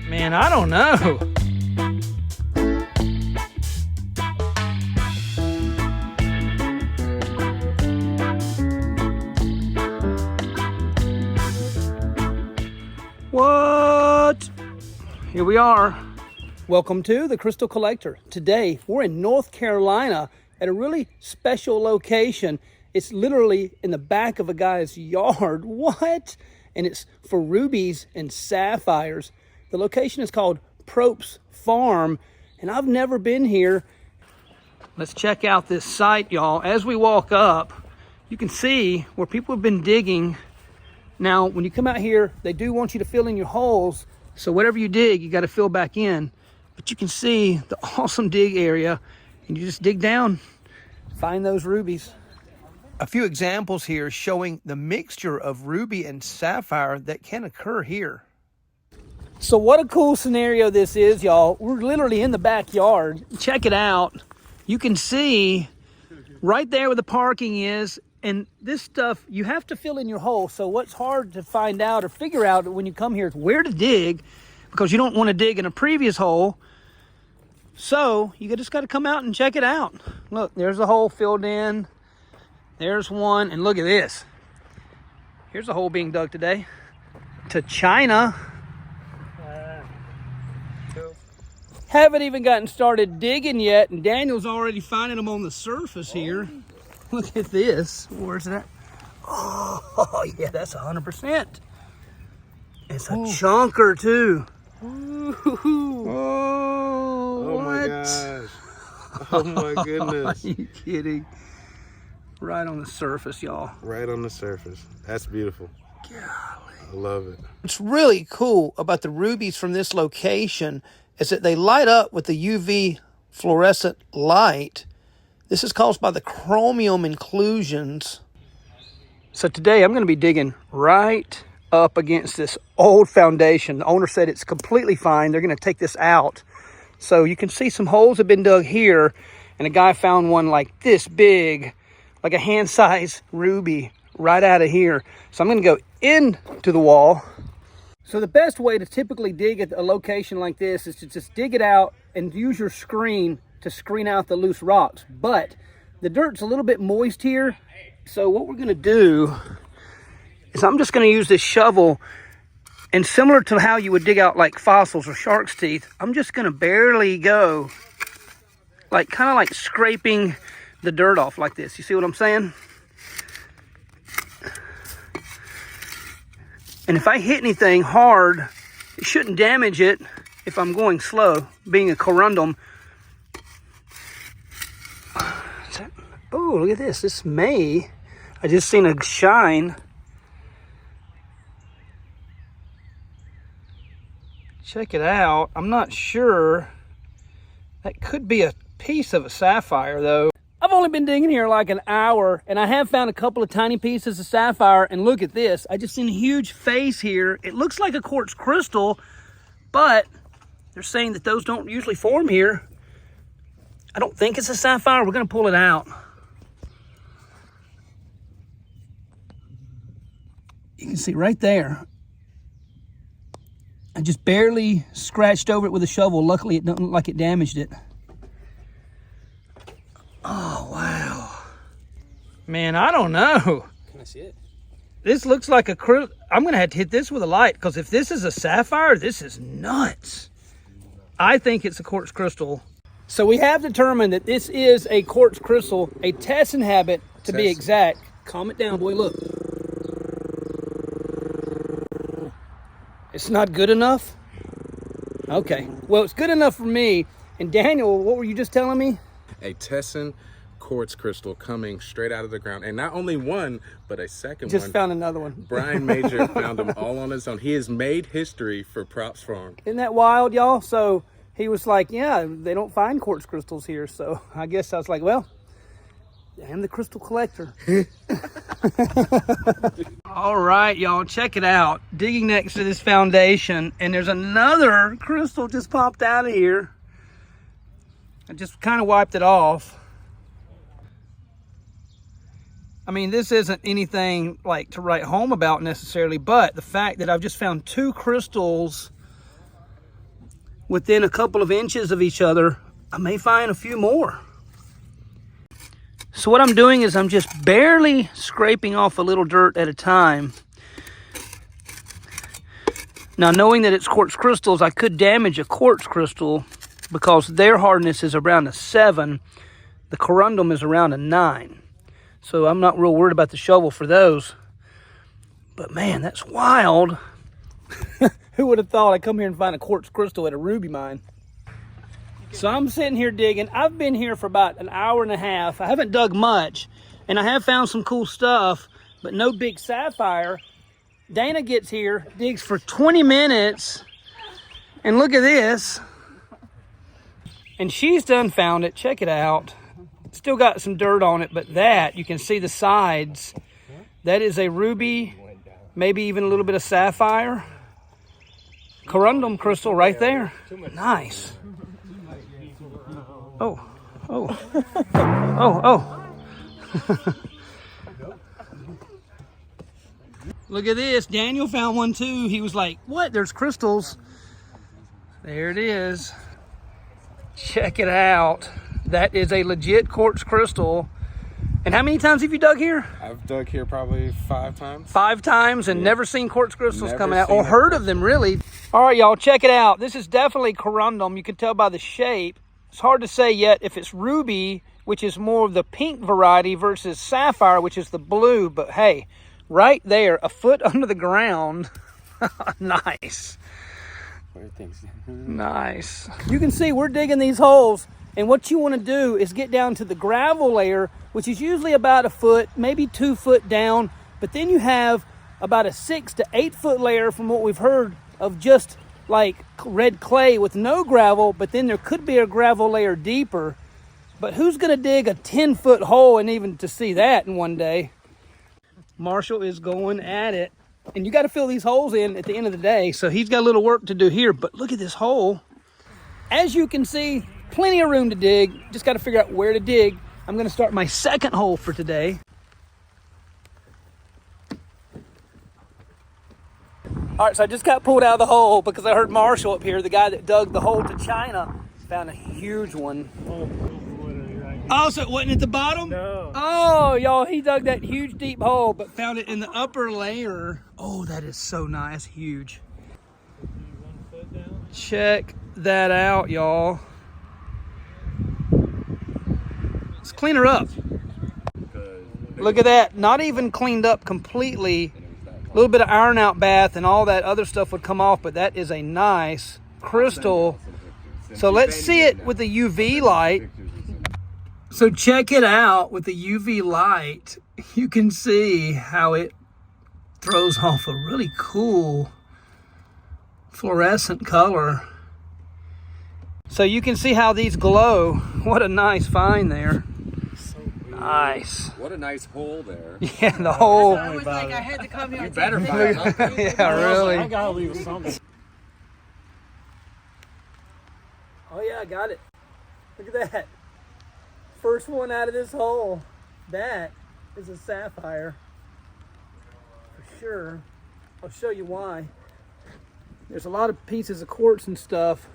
Man, I don't know. What? Here we are. Welcome to the Crystal Collector. Today, we're in North Carolina at a really special location. It's literally in the back of a guy's yard. What? And it's for rubies and sapphires. The location is called Propst Farm, and I've never been here. Let's check out this site, y'all. As we walk up, you can see where people have been digging. Now, when you come out here, they do want you to fill in your holes. So whatever you dig, you got to fill back in. But you can see the awesome dig area, and you just dig down, find those rubies. A few examples here showing the mixture of ruby and sapphire that can occur here. So what a cool scenario this is, y'all. We're literally in the backyard. Check it out. You can see right there where the parking is, and this stuff, you have to fill in your hole. So what's hard to find out or figure out when you come here is where to dig, because you don't want to dig in a previous hole. So you just got to come out and check it out. Look, there's a hole filled in. There's one, and look at this. Here's a hole being dug today. To China. Haven't even gotten started digging yet, and Daniel's already finding them on the surface here. Look at this. Where's that? Oh, yeah, that's 100%. It's a chunker, too. Oh my gosh. Oh my goodness. Are you kidding? Right on the surface, y'all. Right on the surface. That's beautiful. Golly. I love it. What's really cool about the rubies from this location is that they light up with the UV fluorescent light. This is caused by the chromium inclusions. So today I'm going to be digging right up against this old foundation. The owner said it's completely fine. They're going to take this out. So you can see some holes have been dug here, and a guy found one like this big, like a hand-sized ruby right out of here. So I'm going to go into the wall. So the best way to typically dig at a location like this is to just dig it out and use your screen to screen out the loose rocks. But the dirt's a little bit moist here. So what we're going to do is I'm just going to use this shovel, and similar to how you would dig out like fossils or shark's teeth, I'm just going to barely go, like kind of like scraping the dirt off like this. You see what I'm saying? And if I hit anything hard, it shouldn't damage it if I'm going slow, being a corundum. Oh, look at this. This May, I just seen a shine. Check it out. I'm not sure. That could be a piece of a sapphire, though. I've only been digging here like an hour, and I have found a couple of tiny pieces of sapphire. And look at this. I just seen a huge face here. It looks like a quartz crystal, but they're saying that those don't usually form here. I don't think it's a sapphire. We're going to pull it out. You can see right there. I just barely scratched over it with a shovel. Luckily, it doesn't look like it damaged it. Oh, wow. Man, I don't know. Can I see it? This looks like a crystal. I'm going to have to hit this with a light, because if this is a sapphire, this is nuts. I think it's a quartz crystal. So we have determined that this is a quartz crystal, a testing habit to be exact. Calm it down, boy, look. It's not good enough? Okay, well, it's good enough for me. And Daniel, what were you just telling me? A Tessin quartz crystal coming straight out of the ground. And not only one, but a second one. Just found another one. Brian Major found them all on his own. He has made history for Propst Farm. Isn't that wild, y'all? So he was like, yeah, they don't find quartz crystals here. So I guess I was like, well, I'm the crystal collector. All right, y'all, check it out. Digging next to this foundation, and there's another crystal just popped out of here. I just kind of wiped it off. I mean, this isn't anything like to write home about necessarily, but the fact that I've just found two crystals within a couple of inches of each other, I may find a few more. So what I'm doing is I'm just barely scraping off a little dirt at a time. Now, knowing that it's quartz crystals, I could damage a quartz crystal because their hardness is around a 7. The corundum is around a 9. So I'm not real worried about the shovel for those. But man, that's wild. Who would have thought I'd come here and find a quartz crystal at a ruby mine? So I'm sitting here digging. I've been here for about an hour and a half. I haven't dug much, and I have found some cool stuff, but no big sapphire. Dana gets here, digs for 20 minutes, and look at this. And she's done found it. Check it out. Still got some dirt on it, but that, you can see the sides. That is a ruby, maybe even a little bit of sapphire. Corundum crystal right there. Nice. Oh, oh, oh, oh. Look at this. Daniel found one too. He was like, what? There's crystals. There it is. Check it out. That is a legit quartz crystal. And how many times have you dug here? I've dug here probably 5 times. 5 times and never seen quartz crystals coming out, or heard of them really. All right, y'all, check it out. This is definitely corundum. You can tell by the shape. It's hard to say yet if it's ruby, which is more of the pink variety, versus sapphire, which is the blue. But hey, right there, a foot under the ground. Nice. Nice. You can see we're digging these holes, and what you want to do is get down to the gravel layer, which is usually about a foot, maybe 2 foot down. But then you have about a 6 to 8 foot layer from what we've heard of just like red clay with no gravel, but then there could be a gravel layer deeper. But who's going to dig a 10-foot hole and even to see that in one day? Marshall is going at it. And you got to fill these holes in at the end of the day. So he's got a little work to do here. But look at this hole. As you can see, plenty of room to dig. Just got to figure out where to dig. I'm going to start my second hole for today. All right, so I just got pulled out of the hole because I heard Marshall up here, the guy that dug the hole to China, found a huge one. Oh, so it wasn't at the bottom? No. Oh, y'all, he dug that huge deep hole, but found it in the upper layer. Oh, that is so nice, huge. Check that out, y'all. Let's clean her up. Look at that, not even cleaned up completely. A little bit of iron out bath and all that other stuff would come off, but that is a nice crystal. So let's see it with the UV light. So check it out with the UV light. You can see how it throws off a really cool fluorescent color. So you can see how these glow. What a nice find there. Nice. What a nice hole there. Yeah, the hole. I was like, I had to come here. You better find something. Yeah, really. I gotta leave something. Oh yeah, I got it. Look at that. First one out of this hole. That is a sapphire. For sure. I'll show you why. There's a lot of pieces of quartz and stuff,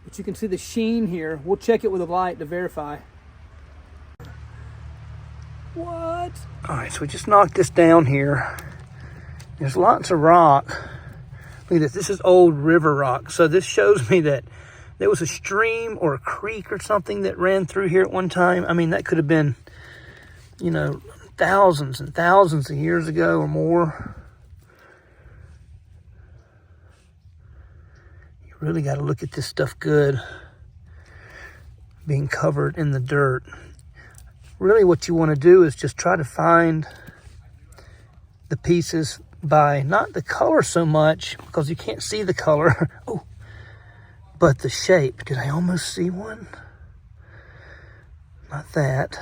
but you can see the sheen here. We'll check it with a light to verify. What? All right, so we just knocked this down here. There's lots of rock. Look at this. This is old river rock. So this shows me that there was a stream or a creek or something that ran through here at one time. I mean, that could have been, you know, thousands and thousands of years ago or more. You really got to look at this stuff good, being covered in the dirt. Really what you want to do is just try to find the pieces by not the color so much, because you can't see the color. Oh, but the shape. Did I almost see one? Not that.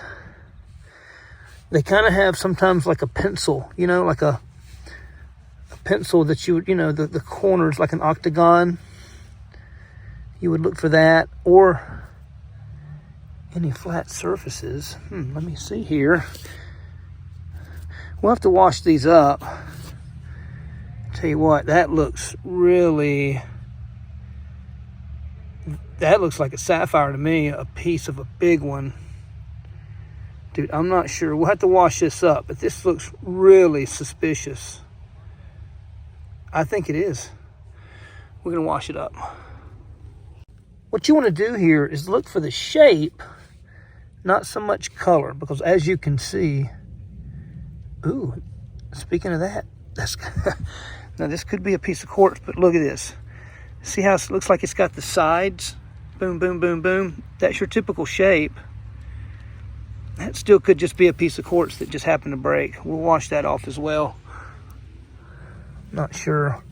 They kind of have sometimes like a pencil, you know, like a pencil that you would, you know, the corners like an octagon. You would look for that, or any flat surfaces. Let me see here. We'll have to wash these up. Tell you what, that looks really That looks like a sapphire to me, a piece of a big one. Dude, I'm not sure. We'll have to wash this up, but this looks really suspicious. I think it is. We're gonna wash it up. What you want to do here is look for the shape, not so much color, because as you can see, ooh, speaking of that, that's now this could be a piece of quartz, but look at this. See how it looks like it's got the sides? Boom, boom, boom, boom. That's your typical shape. That still could just be a piece of quartz that just happened to break. We'll wash that off as well. Not sure.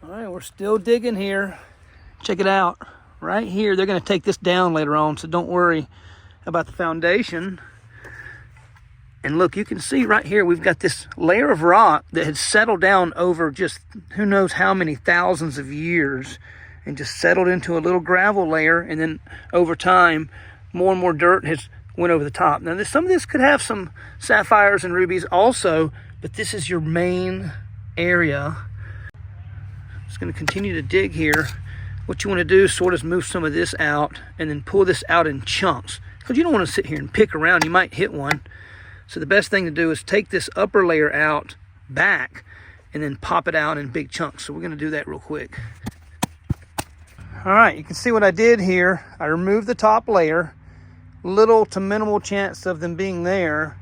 All right, we're still digging here. Check it out. Right here, they're going to take this down later on, so don't worry about the foundation. And look, you can see right here, we've got this layer of rock that had settled down over just who knows how many thousands of years and just settled into a little gravel layer. And then over time, more and more dirt has went over the top. Now, some of this could have some sapphires and rubies also, but this is your main area. Just going to continue to dig here. What you want to do is sort of move some of this out and then pull this out in chunks, because you don't want to sit here and pick around. You might hit one. So the best thing to do is take this upper layer out back and then pop it out in big chunks. So we're going to do that real quick. All right, you can see what I did here. I removed the top layer. Little to minimal chance of them being there.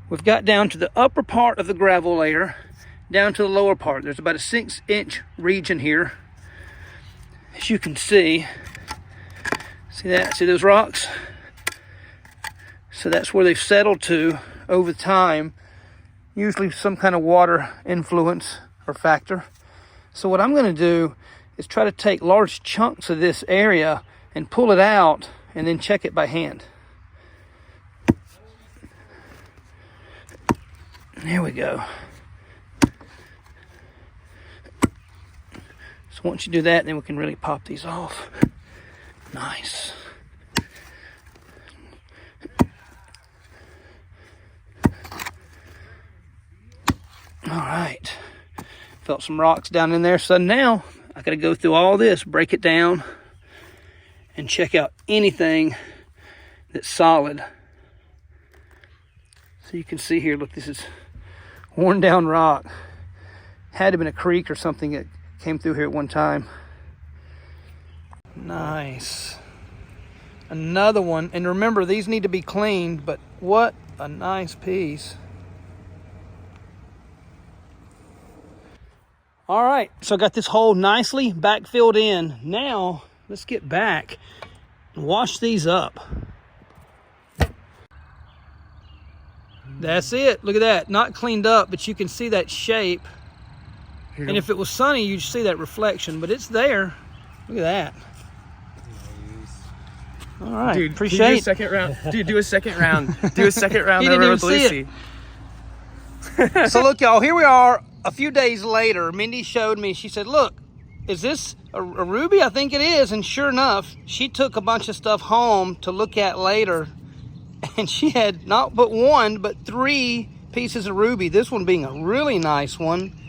We've got down to the upper part of the gravel layer, down to the lower part. There's about a 6-inch region here. As you can see that? See those rocks? So that's where they've settled to over time, usually some kind of water influence or factor. So what I'm going to do is try to take large chunks of this area and pull it out and then check it by hand. There we go. So once you do that, then we can really pop these off. Nice. All right. Felt some rocks down in there. So now I got to go through all this, break it down, and check out anything that's solid. So you can see here, look, this is worn down rock. Had to have been a creek or something that came through here at one time. Nice. Another one. And remember, these need to be cleaned, but what a nice piece. All right, so I got this hole nicely backfilled in. Now, let's get back and wash these up. That's it. Look at that. Not cleaned up, but you can see that shape. And if it was sunny, you'd see that reflection, but it's there. Look at that. Nice. All right. Dude, appreciate do a second round. Dude, do a second round. Do a second round over with Lucy. So look, y'all, here we are a few days later. Mindy showed me, she said, look, is this a ruby? I think it is. And sure enough, she took a bunch of stuff home to look at later. And she had not but one, but 3 pieces of ruby. This one being a really nice one.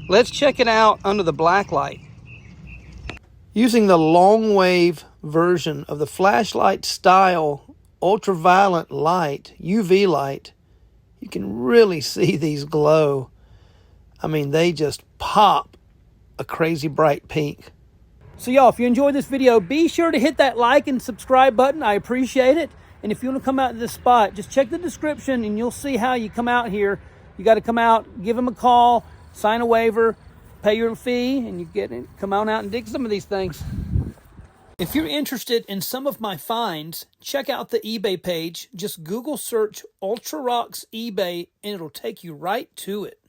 Let's check it out under the black light. Using the long wave version of the flashlight style ultraviolet light, UV light, you can really see these glow. I mean, they just pop a crazy bright pink. So y'all, if you enjoyed this video, be sure to hit that like and subscribe button. I appreciate it. And if you want to come out to this spot, just check the description and you'll see how you come out here. You got to come out, give them a call, sign a waiver, pay your fee, and you get it. Come on out and dig some of these things. If you're interested in some of my finds, check out the eBay page. Just Google search Ultra Rocks eBay and it'll take you right to it.